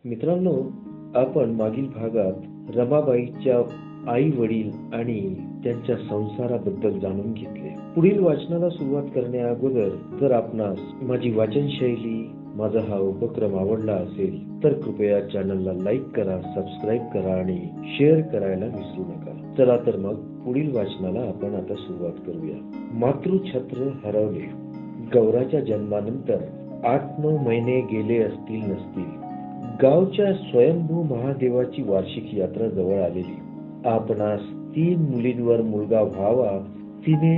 मित्रांनो, आपण मागील भागात रमाबाईच्या आई वडील आणि त्यांच्या संसाराबद्दल जाणून घेतले. पुढील वाचनाला सुरुवात करण्या जर आपणास माझी वाचन शैली, माझा हा उपक्रम आवडला असेल तर कृपया चॅनलला लाईक करा, सबस्क्राईब करा आणि शेअर करायला विसरू नका. चला तर मग पुढील वाचनाला आपण आता सुरुवात करूया. मातृछत्र हरवले. गौराच्या जन्मानंतर 8-9 महिने गेले असतील नसतील. गावच्या स्वयंभू महादेवाची वार्षिक यात्रा जवळ आलेली. आपणास 3 मुलींवर मुलगा व्हावा तिने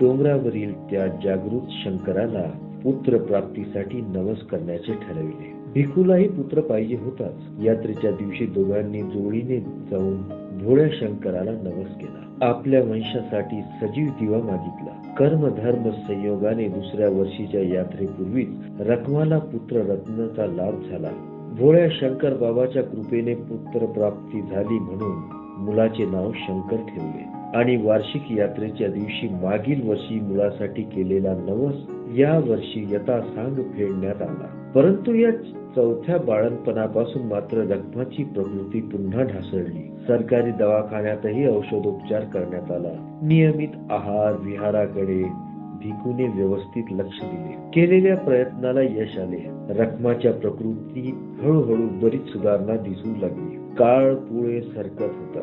डोंगरावरील त्या जागृत शंकराला पुत्र प्राप्तीसाठी नवस करण्याचे ठरविले. भिकूलाही पुत्र पाहिजे होताच. यात्रेच्या दिवशी दोघांनी जोडीने जाऊन भोळ्या शंकराला नवस केला. आपल्या वंशासाठी सजीव दिवा मागितला. कर्म धर्म संयोगाने दुसऱ्या वर्षीच्या यात्रेपूर्वीच रखमाला पुत्र रत्नाचा लाभ झाला. भोळ्या शंकर बाबाच्या कृपेने पुत्र प्राप्ती झाली म्हणून मुलाचे नाव शंकर ठेवले आणि वार्षिक यात्रेच्या दिवशी मागील वर्षी मुलासाठी केलेला नवस या वर्षी यथासांग फेडण्यात आला. परंतु या चौथ्या बाळंतपणापासून मात्र रखमाची प्रकृती पुन्हा ढासळली. सरकारी दवाखान्यातही औषधोपचार करण्यात आला. नियमित आहार विहाराकडे भिकूने व्यवस्थित लक्ष दिले. केलेल्या प्रयत्नाला यश आले. रखमाच्या प्रकृतीत हळूहळू बरीच सुधारणा दिसू लागली. काळ पुढे सरकत होता.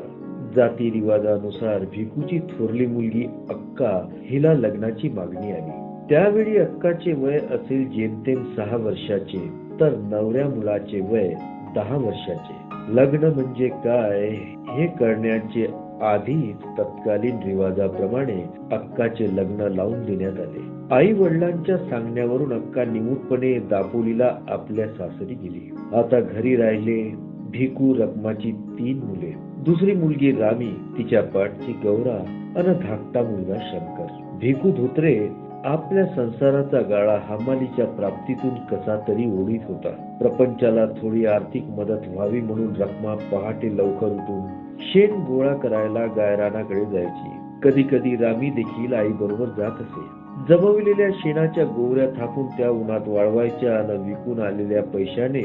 जाती रिवाजानुसार भिकूची थोरली मुलगी अक्का हिला लग्नाची मागणी आली. त्यावेळी अक्काचे वय असेल जेमतेम 6 वर्षाचे तर नवऱ्या मुलाचे वय 10 वर्षाचे. लग्न म्हणजे काय हे करण्याचे आधीच तत्कालीन रिवाजाप्रमाणे अक्काचे लग्न लावून देण्यात आले. आई वडिलांच्या सांगण्यावरून अक्का निमूटपणे दापोलीला आपल्या सासरी गेली. आता घरी राहिले भिकू, रखमाची 3 मुले. दुसरी मुलगी रामी, तिच्या पाठची गौरा अन धाकटा मुलगा शंकर. भिकू धोत्रे आपल्या संसाराचा गाळा हमालीच्या प्राप्तीतून कसा तरी ओढीत होता. प्रपंचाला थोडी आर्थिक मदत व्हावी म्हणून रखमा पहाटे लवकर उठून शेण गोळा करायला गायरानाकडे जायची. कधी कधी रामी देखील आई बरोबर जात असे. जमविलेल्या शेणाच्या गोवऱ्या थापून त्या उन्हात वाळवायच्या आणि विकून आलेल्या पैशाने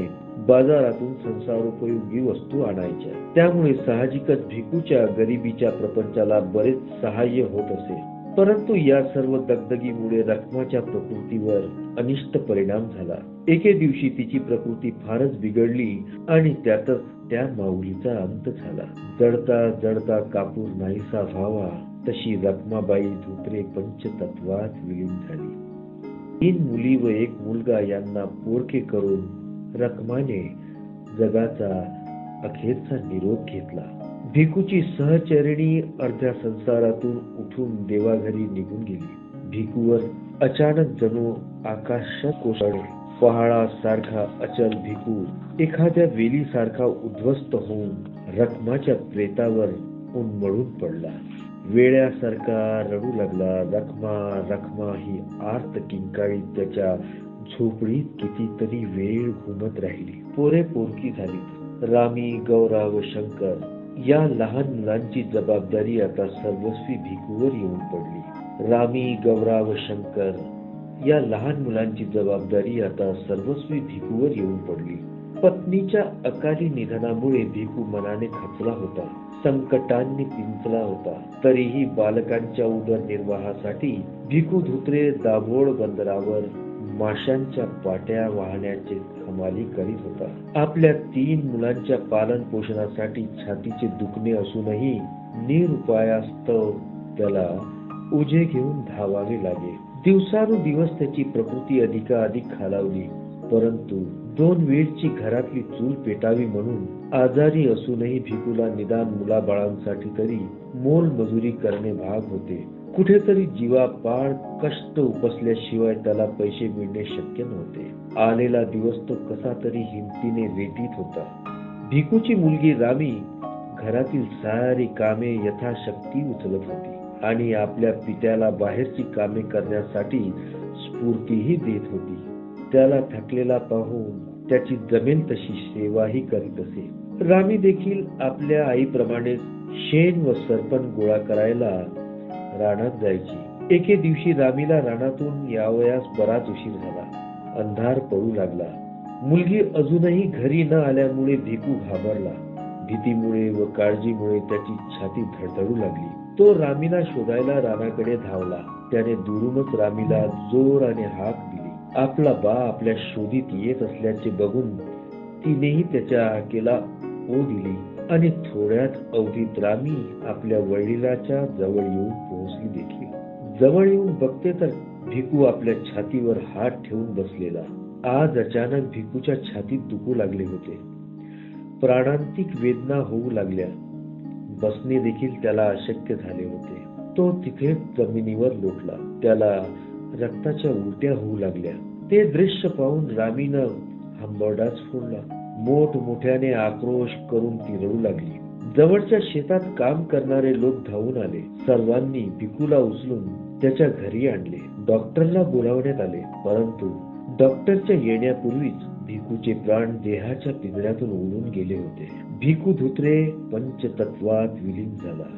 बाजारातून संसारोपयोगी वस्तू आणायच्या. त्यामुळे साहजिकच भिकूच्या गरिबीच्या प्रपंचाला बरेच सहाय्य होत असे. परंतु या सर्व दगदगीमुळे रखमाच्या प्रकृतीवर अनिष्ट परिणाम झाला. एके दिवशी तिची प्रकृती फारच बिघडली आणि त्यातच त्या माऊलीचा अंत झाला. जडता जडता कापूर नाहीसा व्हावा तशी रखमाबाई धोत्रे पंचतत्वात विलीन झाली. 3 मुली व 1 मुलगा यांना पोरके करून रखमाने जगाचा अखेरचा निरोप घेतला. भिकूची सहचरिणी अर्ध्या संसारातून उठून देवाघरी निघून गेली. भिकूवर अचानक जणू आकाशात कोसळले. पहाडासारखा अचल भिकू एखाद्या वेलीसारखा उद्ध्वस्त होऊन रखमाच्या प्रेतावर उन्मळून पडला. वेड्यासारखा रडू लागला. रखमा रखमा ही आर्त किंकाळी त्याच्या झोपडीत कितीतरी वेळ घुमत राहिली. पोरे पोरकी झाली. रामी, गौरा व शंकर या लहान मुलांची जबाबदारी आता सर्वस्वी भिकूवर येऊन पडली. रामी, गौरा व शंकर या लहान मुलांची जबाबदारी आता सर्वस्वी भिकूवर येऊन पडली. पत्नीच्या अकाली निधनामुळे भिकू मनाने खचला होता. संकटांनी पिंचला होता. तरीही बालकांच्या उदरनिर्वाहासाठी भिकू धोत्रे दाभोळ बंदरावर माशांच्या पाट्या वाहण्याचे हमाली करीत होता. आपल्या 3 मुलांच्या पालन पोषणासाठी छातीचे दुखणे असूनही निरुपायास्तव त्याला ओझे घेऊन धावावे लागे. दिवसानुदिवस त्याची प्रकृती अधिकाधिक खालावली. परंतु 2 वेळची घरातली चूल पेटावी म्हणून आजारी असूनही भिकूला निदान मुलाबाळांसाठी तरी मोलमजुरी करणे भाग होते. कुठेतरी जीवापाड कष्ट उपसल्याशिवाय त्याला पैसे मिळणे शक्य नव्हते. आलेला दिवस तो कसा तरी हिमतीने रेटीत होता. भिकूची मुलगी रामी घरातील सारी कामे यथाशक्ती उचलत होती आणि आपल्या पित्याला बाहेरची कामे करण्यासाठी स्फूर्तीही देत होती. त्याला थकलेला पाहून त्याची जमेल तशी सेवाही करीत असे. रामी देखील आपल्या आईप्रमाणे शेण व सरपण गोळा करायला रानात जायची. एके दिवशी रामीला रानातून यावयास बराच उशीर झाला. अंधार पडू लागला. मुलगी अजूनही घरी न आल्यामुळे भिकू घाबरला. भीतीमुळे व काळजीमुळे त्याची छाती धडधडू लागली. तो रामीला शोधायला रानाकडे धावला. त्याने दुरूनच रामीला जोराने हाक दिली. आपला बा आपल्या शोधित येत असल्याचे बघून तिनेही त्याच्या हाकेला ओ दिली आणि थोड्याच अवधीत रामी आपल्या वडिलाच्या जवळ येऊन पोहोचली देखील. जवळ येऊन बघते तर भिकू आपल्या छातीवर हात ठेवून बसलेला. आज अचानक भिकूच्या छातीत दुखू लागले होते. प्राणांतिक वेदना होऊ लागल्या. बसणे देखील त्याला अशक्य झाले होते. तो तिथे जमिनीवर लोटला. त्याला रक्ताच्या उलट्या होऊ लागल्या. ते दृश्य पाहून रामीनं हंबरडाच फोडला. मोठमोठ्याने आक्रोश करून ती रडू लागली. जवळच्या शेतात काम करणारे लोक धावून आले. सर्वांनी भिकूला उचलून त्याच्या घरी आणले. डॉक्टरला बोलावण्यात आले, परंतु डॉक्टरच्या येण्यापूर्वीच भिकूचे प्राण देहाच्या पिंजऱ्यातून उडून गेले होते. भिकू धुत्रे पंचतत्वात विलीन झाला.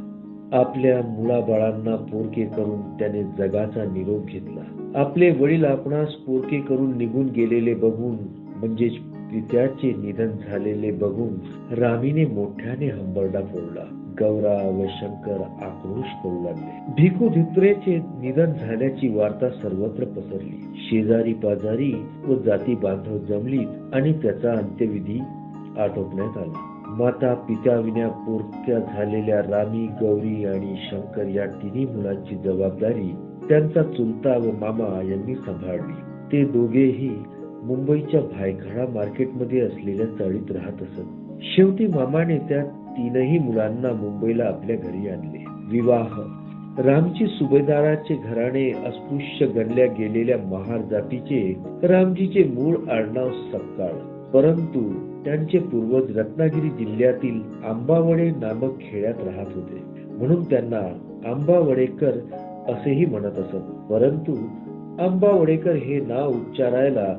आपल्या मुलाबाळांना पोरके करून त्याने जगाचा निरोप घेतला. आपले वडील आपणास पोरके करून निघून गेलेले बघून, म्हणजेच पित्याचे निधन झालेले बघून रामीने मोठ्याने हंबरडा फोडला. गौरा व शंकर आक्रोश करू लागले. भिकू धुत्रेचे निधन झाल्याची वार्ता सर्वत्र पसरली. शेजारी पाजारी व जाती बांधव जमलीत आणि त्याचा अंत्यविधी आटोपण्यात आला. माता पित्याविना पोरक्या झालेल्या रामी, गौरी आणि शंकर या तिन्ही मुलांची जबाबदारी त्यांचा चुलता व मामा यांनी सांभाळली. ते दोघेही मुंबईच्या भायखळा मार्केटमध्ये असलेल्या चाळीत राहत असत. शेवटी मामाने त्या तीनही मुलांना मुंबईला आपल्या घरी आणले. विवाह. रामजी सुभेदाराचे घराणे अस्पृश्य गणल्या गेलेल्या महार जातीचे. रामजीचे मूळ आडनाव सपकाळ, परंतु त्यांचे पूर्वज रत्नागिरी जिल्ह्यातील आंबावडे नामक खेड्यात राहत होते, म्हणून त्यांना आंबावडेकर असेही म्हणत असत. परंतु आंबावडेकर हे नाव उच्चारायला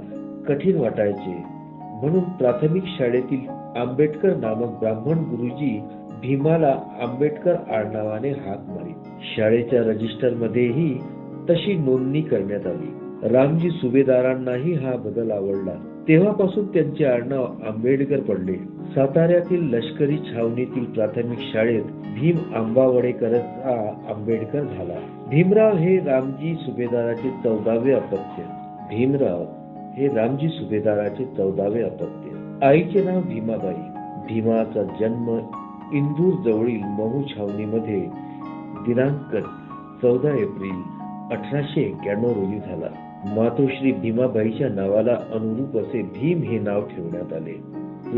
कठीण वाटायचे, म्हणून प्राथमिक शाळेतील आंबेडकर नामक ब्राह्मण गुरुजी भीमाला आंबेडकर आडनावाने हाक मारीत. शाळेच्या रजिस्टर मध्येही तशी नोंदणी करण्यात आली. रामजी सुभेदारांनाही हा बदल आवडला. तेव्हापासून त्यांचे आडनाव आंबेडकर पडले. साताऱ्यातील लष्करी छावणीतील प्राथमिक शाळेत भीम आंबावडेकरचा आंबेडकर झाला. भीमराव हे रामजी सुभेदाराचे 14वे अपत्य. भीमराव हे रामजी सुभेदाराचे 14वे अपत्य. आईचे नाव भीमाबाई. भीमाचा जन्म इंदूर जवळील महू छावणीमध्ये दिनांक 14 एप्रिल 1891 रोजी झाला. मातोश्री भीमाबाईच्या नावाला अनुरूप असे भीम हे नाव ठेवण्यात आले.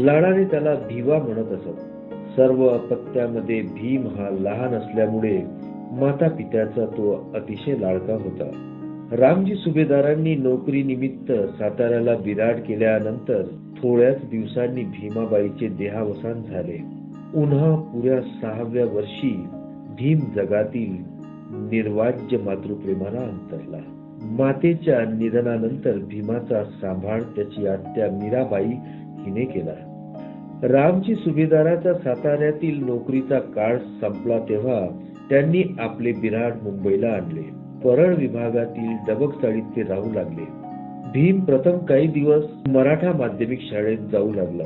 लाडाने त्याला भिवा म्हणत असत. सर्व अपत्यामध्ये भीम हा लहान असल्यामुळे माता पित्याचा तो अतिशय लाडका होता. रामजी सुभेदारांनी नोकरीनिमित्त साताऱ्याला बिराड केल्यानंतर थोड्याच दिवसांनी भीमाबाईचे देहावसान झाले. उन्हा पुऱ्या 6व्या वर्षी भीम जगातील निर्वाज्य मातृप्रेमाला अंतरला. मातेच्या निधनानंतर भीमाचा सांभाळ त्याची आत्या मीराबाई हिने केला. रामजी सुभेदाराचा साताऱ्यातील नोकरीचा काळ संपला तेव्हा त्यांनी आपले बिराड मुंबईला आणले. परळ विभागातील डबकचाळीत ते राहू लागले. भीम प्रथम काही दिवस मराठा माध्यमिक शाळेत जाऊ लागला.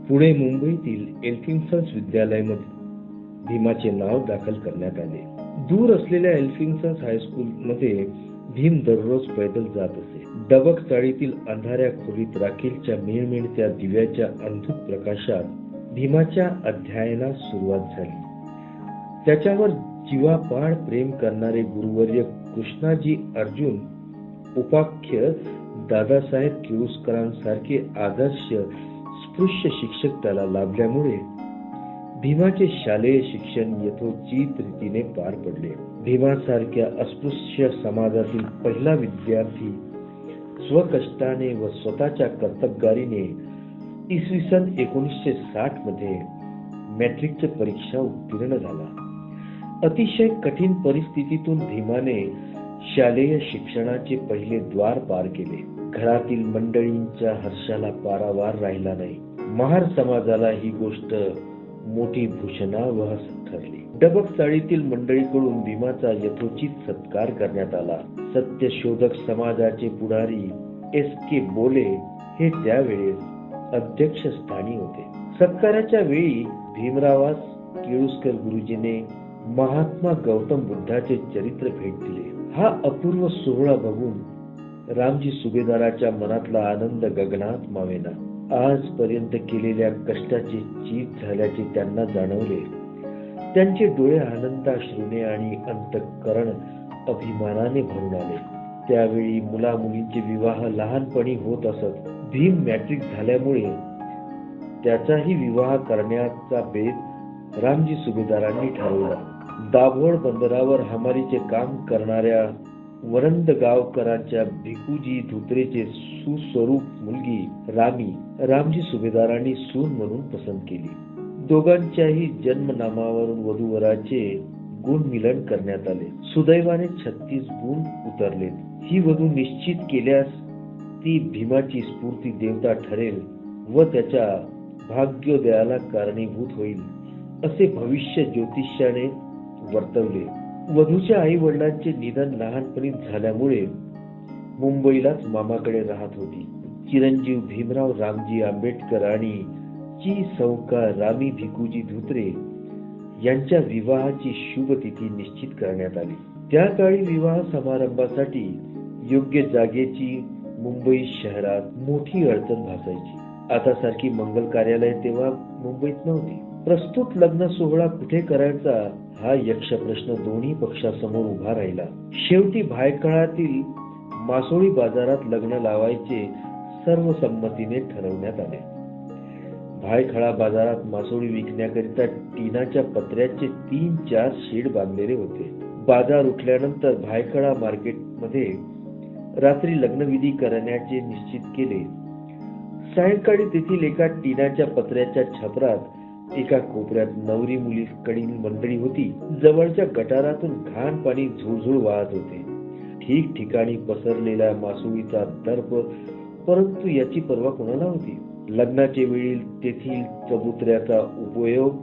पुढे मुंबईतील एल्फिन्स्टन विद्यालयामध्ये भीमाचे नाव दाखल करण्यात आले. दूर असलेल्या एल्फिन्स्टन हायस्कूल मध्ये भीम दररोज पैदल जात असे. डबक चाळीतील अंधाऱ्या खोलीत राखेलच्या मिळमिळत्या दिव्याच्या अंधुक प्रकाशात भीमाच्या अध्ययनास सुरुवात झाली. त्याच्यावर जीवापाड प्रेम करणारे गुरुवर्य कृष्णाजी अर्जुन उपाख्य दादासाहेब किर्लोस्करांसारखे आदर्श स्पृश्य शिक्षक त्याला लाभल्यामुळे भीमाचे शालेय शिक्षण यथोचित रीतीने पार पडले. भीमासारख्या अस्पृश्य समाजातील पहिला विद्यार्थी स्वकष्टाने व स्वतःच्या कर्तबगारीने इसवी सन 1960 मध्ये मॅट्रिकची परीक्षा उत्तीर्ण झाला. अतिशय कठीण परिस्थितीतून भीमाने शालेय शिक्षणाचे पहिले द्वार पार केले. घरातील मंडळींच्या हर्षाला पारावार राहिला नाही. महार समाजाला ही गोष्ट मोठी भूषणावह ठरली. डबक चाळीतील मंडळीकडून भीमाचा यथोचित सत्कार करण्यात आला. सत्यशोधक समाजाचे पुढारी एस के बोले हे त्यावेळेस अध्यक्षस्थानी होते. सत्काराच्या वेळी भीमरावास केळुस्कर गुरुजीने महात्मा गौतम बुद्धाचे चरित्र भेट दिले. हा अपूर्व सोहळा बघून रामजी सुभेदाराच्या मनातला आनंद गगनात मावेना. आजपर्यंत केलेल्या कष्टाचे चीज झाल्याचे त्यांना जाणवले. त्यांचे डोळे आनंदाश्रूने आणि अंतःकरण अभिमानाने भरून आले. त्यावेळी मुला मुलींचे विवाह लहानपणी होत असत. भीम मॅट्रिक झाल्यामुळे त्याचाही विवाह करण्याचा बेत रामजी सुभेदारांनी ठरवला. दाभोळ बंदरावर हमालीचे काम करणाऱ्या वरंद गावकरांच्या भिकूजी धोत्रेचे सुस्वरूप मुलगी रामजी सुभेदारांनी सून म्हणून पसंत केली. दोघांच्याही जन्मनामावरून वधूवराचे गुण मिलन करण्यात आले. सुदैवाने 36 गुण उतरले. ही वधू निश्चित केल्यास ती भीमाची स्फूर्ती देवता ठरेल व त्याच्या भाग्योदयाला कारणीभूत होईल असे भविष्य ज्योतिष्याने वर्तवले. वधूच्या आई वडिलांचे निधन लहानपणी झाल्यामुळे मुंबईलाच मामाकडे राहत होती. चिरंजीव भीमराव रामजी आंबेडकर आणि ची सौका रामी भिकूजी धोत्रे यांच्या विवाहाची शुभ तिथी निश्चित करण्यात आली. त्या काळी विवाह समारंभासाठी योग्य जागेची मुंबई शहरात मोठी अडचण भासायची. आता सारखी मंगल कार्यालय तेव्हा मुंबईत नव्हती. प्रस्तुत लग्न सोहळा कुठे करायचा हा यक्ष प्रश्न दोन्ही पक्षासमोर उभा राहिला. शेवटी भायखळ्यातील मासोळी बाजारात लग्न लावायचे सर्वसंमतीने ठरवण्यात आले. भायखळा बाजारात मासोळी विकण्याकरिता टीनाच्या पत्र्याचे 3-4 शेड बांधलेले होते. बाजार उठल्यानंतर भायखळा मार्केटमध्ये रात्री लग्नविधी करण्याचे निश्चित केले. सायंकाळी तेथील एका टीनाच्या पत्र्याच्या छपरात एका कोपऱ्यात नवरी मुलीकडील मंडळी होती. जवळच्या गटारातून घाण पाणी झुळझुळ वाहत होते. ठिकठिकाणी पसरलेला मासोळीचा दर्प, परंतु याची पर्वा कोणाला होती. लग्नाचे वेळी तेथील चबुतऱ्याचा उपयोग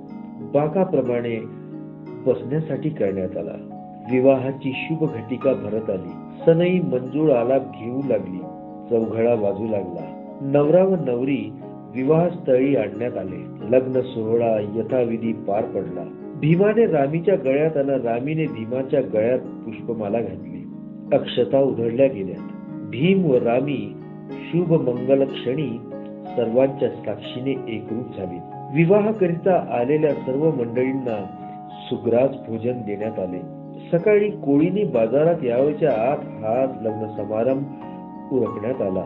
बाकाप्रमाणे बसण्यासाठी करण्यात आला. विवाहाची शुभ घटिका भरत आली. सनई मंजूळ आलाप घेऊ लागली. चौघडा वाजू लागला. नवरा व नवरी विवाहस्थळी आणण्यात आले. लग्न सोहळा यथाविधी पार पडला. भीमाने रामीच्या गळ्यात आणि रामीने भीमाच्या गळ्यात पुष्पमाला घातली. अक्षता उधळल्या गेल्या. भीम व रामी शुभ मंगल क्षणी सर्वांच्या साक्षीने एकरूप झाले. विवाहाकरिता आलेल्या सर्व मंडळींना सुग्रास भोजन देण्यात आले. सकाळी कोळीने बाजारात यावच्या आत हा लग्न समारंभ उरकण्यात आला.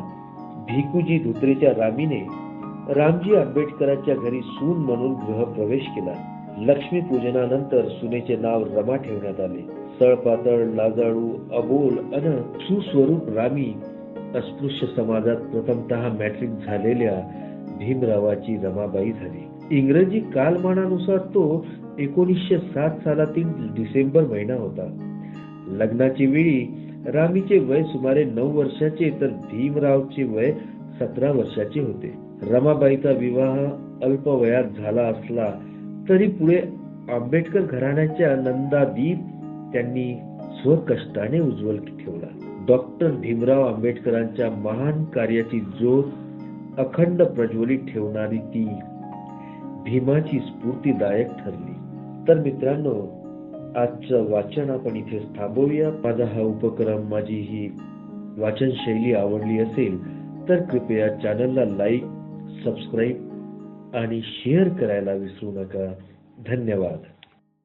भिकूजी धोत्रेच्या रामीने रामजी आंबेडकरांच्या घरी सून म्हणून गृहप्रवेश केला. लक्ष्मी पूजनानंतर सुनेचे नाव रमा ठेवण्यात आले. सळपातळ, लाजाळू, अबोल अन सुस्वरूप रामी अस्पृश्य समाजात प्रथमतः मॅट्रिक झालेल्या भीमरावाची रमाबाई झाली. इंग्रजी कालमानानुसार तो 1907 सालातील डिसेंबर महिना होता. लग्नाची वेळी रामीचे वय सुमारे 9 वर्षाचे तर भीमरावचे वय 17 वर्षाचे होते. रमाबाईचा विवाह अल्प वयात झाला असला तरी पुढे आंबेडकर घराण्याच्या नंदादीप त्यांनी स्वकष्टाने उज्ज्वल ठेवला. डॉक्टर भीमराव आंबेडकरांच्या महान कार्याची ज्योत अखंड प्रज्वलित ठेवणारी ती भीमाची स्फूर्तीदायक ठरली. तर मित्रांनो, आजचं वाचन आपण इथेच थांबवूया. माझा हा उपक्रम, माझी ही वाचन शैली आवडली असेल तर कृपया चॅनलला लाईक, सबस्क्राईब आणि शेअर करायला विसरू नका. धन्यवाद.